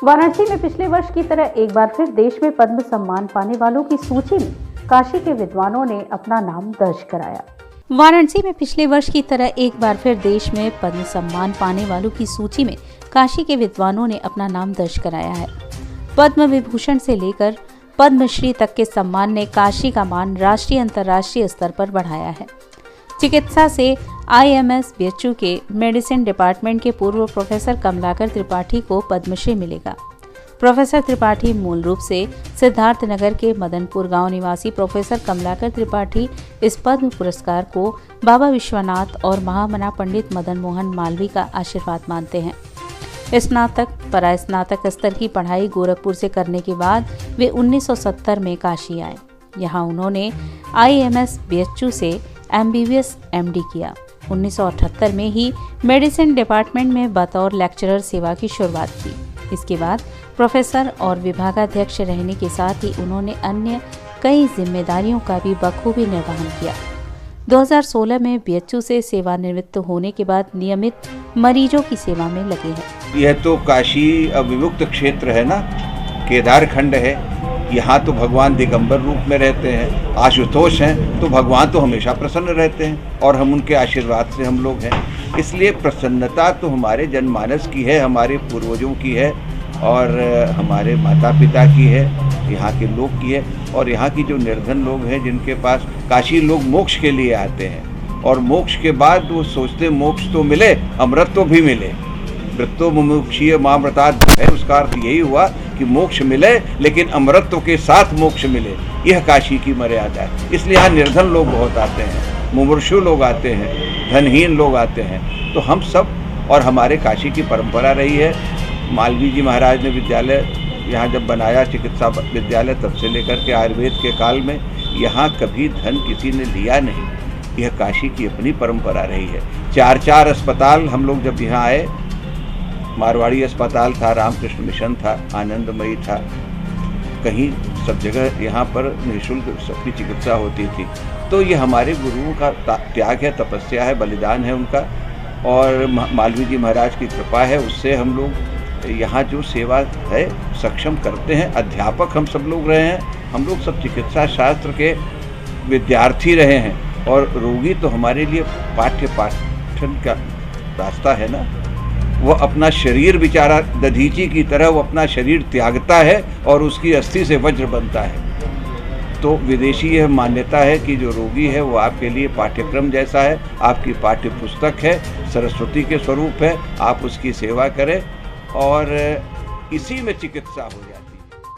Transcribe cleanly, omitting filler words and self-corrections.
वाराणसी में पिछले वर्ष की तरह एक बार फिर देश में पद्म सम्मान पाने वालों की सूची में काशी के विद्वानों ने अपना नाम दर्ज कराया। वाराणसी में पिछले वर्ष की तरह एक बार फिर देश में पद्म सम्मान पाने वालों की सूची में काशी के विद्वानों ने अपना नाम दर्ज कराया है। पद्म विभूषण से लेकर पद्मश्री तक के सम्मान ने काशी का मान राष्ट्रीय अंतर्राष्ट्रीय स्तर पर बढ़ाया है। चिकित्सा से IMS BHU के मेडिसिन डिपार्टमेंट के पूर्व प्रोफेसर कमलाकर त्रिपाठी को पद्मश्री मिलेगा। प्रोफेसर त्रिपाठी मूल रूप से सिद्धार्थनगर के मदनपुर गांव निवासी प्रोफेसर कमलाकर त्रिपाठी इस पद्म पुरस्कार को बाबा विश्वनाथ और महामना पंडित मदन मोहन मालवीय का आशीर्वाद मानते हैं। स्नातक परास्नातक स्तर की पढ़ाई गोरखपुर से करने के बाद वे 1970 में काशी आए। यहाँ उन्होंने IMS BHU से MBBS MD किया। 1978 में ही मेडिसिन डिपार्टमेंट में बतौर लेक्चरर सेवा की शुरुआत की। इसके बाद प्रोफेसर और विभागाध्यक्ष रहने के साथ ही उन्होंने अन्य कई जिम्मेदारियों का भी बखूबी निर्वहन किया। 2016 में BHU से सेवानिवृत्त होने के बाद नियमित मरीजों की सेवा में लगे हैं। यह तो काशी अविमुक्त क्षेत्र है ना, केदार खंड है। यहाँ तो भगवान दिगंबर रूप में रहते हैं, आशुतोष हैं, तो भगवान तो हमेशा प्रसन्न रहते हैं और हम उनके आशीर्वाद से हम लोग हैं। इसलिए प्रसन्नता तो हमारे जनमानस की है, हमारे पूर्वजों की है और हमारे माता पिता की है, यहाँ के लोग की है। और यहाँ की जो निर्धन लोग हैं जिनके पास काशी लोग मोक्ष के लिए आते हैं और मोक्ष के बाद वो सोचते मोक्ष तो मिले, अमृत तो भी मिले। मृत्यो मुमुक्षीय मामृतात् है, उसका अर्थ यही हुआ कि मोक्ष मिले लेकिन अमृतत्व के साथ मोक्ष मिले। यह काशी की मर्यादा है। इसलिए यहाँ निर्धन लोग बहुत आते हैं, मुमुक्षु लोग आते हैं, धनहीन लोग आते हैं। तो हम सब और हमारे काशी की परंपरा रही है। मालवीय जी महाराज ने विद्यालय यहाँ जब बनाया, चिकित्सा विद्यालय, तब से लेकर के आयुर्वेद के काल में यहाँ कभी धन किसी ने लिया नहीं। यह काशी की अपनी परंपरा रही है। 4 अस्पताल हम लोग जब यहाँ आए, मारवाड़ी अस्पताल था, रामकृष्ण मिशन था, आनंदमयी था, कहीं सब जगह यहाँ पर निःशुल्क सबकी चिकित्सा होती थी। तो ये हमारे गुरुओं का त्याग है, तपस्या है, बलिदान है उनका, और मालवीय जी महाराज की कृपा है। उससे हम लोग यहाँ जो सेवा है सक्षम करते हैं। अध्यापक हम सब लोग रहे हैं, हम लोग सब चिकित्सा शास्त्र के विद्यार्थी रहे हैं और रोगी तो हमारे लिए पाठन का रास्ता है ना। वो अपना शरीर बेचारा दधीची की तरह वो अपना शरीर त्यागता है और उसकी अस्थि से वज्र बनता है। तो विदेशी यह मान्यता है कि जो रोगी है वो आपके लिए पाठ्यक्रम जैसा है, आपकी पाठ्य पुस्तक है, सरस्वती के स्वरूप है। आप उसकी सेवा करें और इसी में चिकित्सा हो जाए।